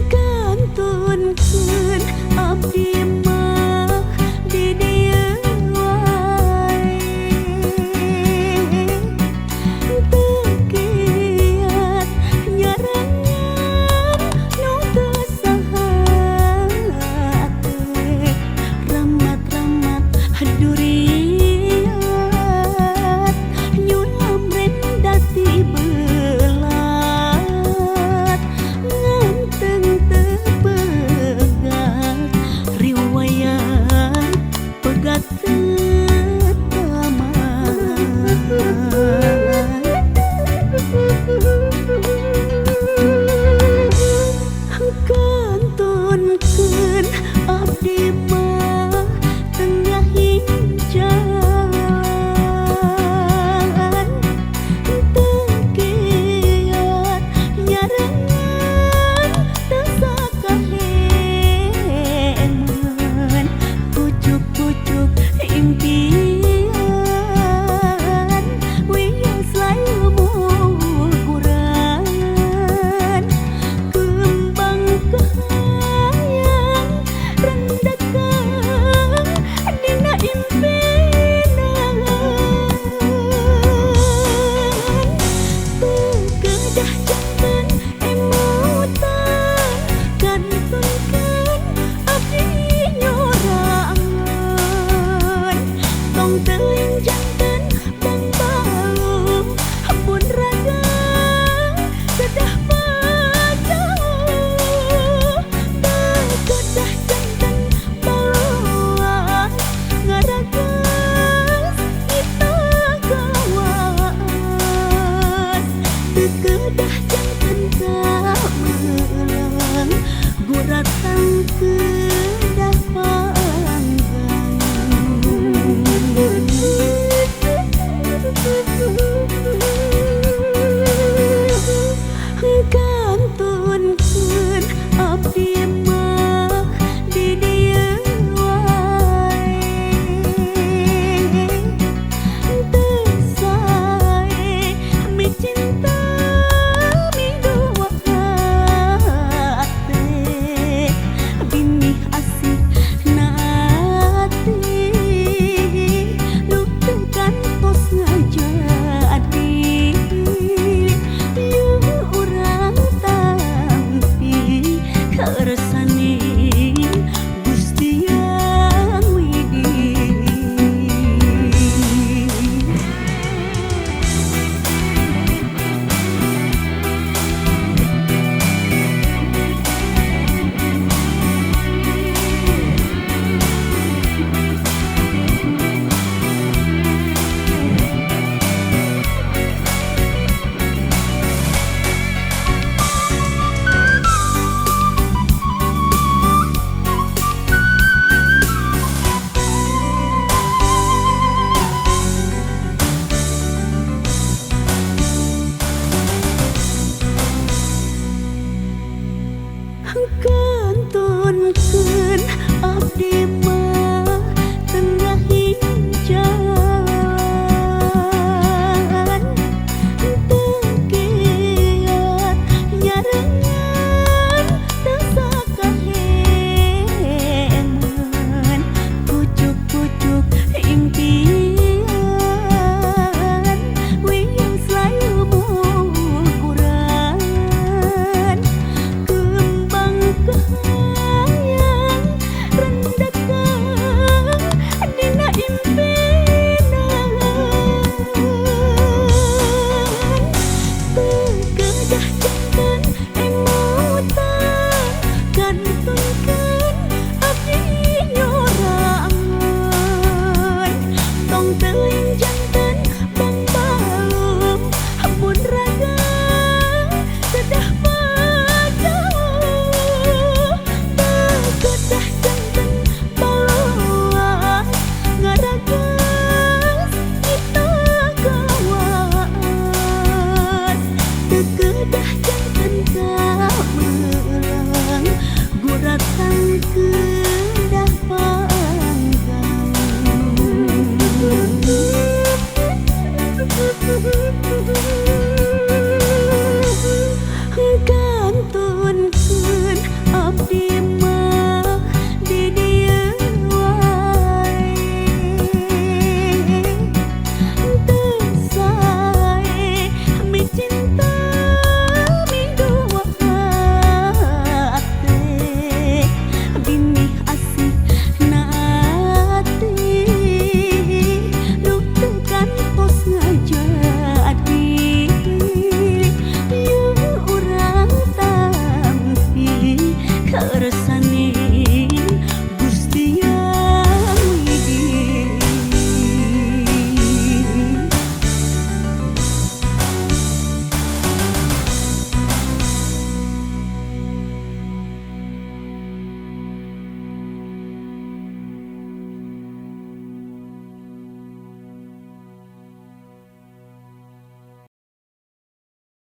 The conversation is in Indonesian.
Kantunkeun abdi mah di dieu wae, teu kiat nyarengan nu teu saha teh ramat-ramat duriat nyulam rendasi belat nganteng teu pegat riwayat pegat teu tamat. Kantunkeun abdi mah tengah jalan, teu kiat nyarengan teu sakaheman pucuk-pucuk impian wios layu muguran kembang kahayang rendekang dina impinan pegedah janten emutan kantunkeun abdi nyorangan tong teuing janten bang-balung ampun raga kedah pajauh pegedah janten baluas ngaragas kita gawas kedah janten kamelang guratan kedah kantunkeun abdi mah di dieu wae, teu sae micinta midua hate binih asih naati nu teu kantos ngajadi ieu urang tampi karesani Gusti Yang Widi. Kantunkeun abdi mah tengah jalan, teu kiat nyarengan teu sakaheman pucuk-pucuk impian wios layu muguran kembang kahayang rendekang dina impinan pegedah janten emutan kantunkeun abdi nyorangan tong teuing janten bang-balung ampun raga kedah pajauh pegedah janten baluas ngaragas kita gawas kedah janten kamelang guratan kedah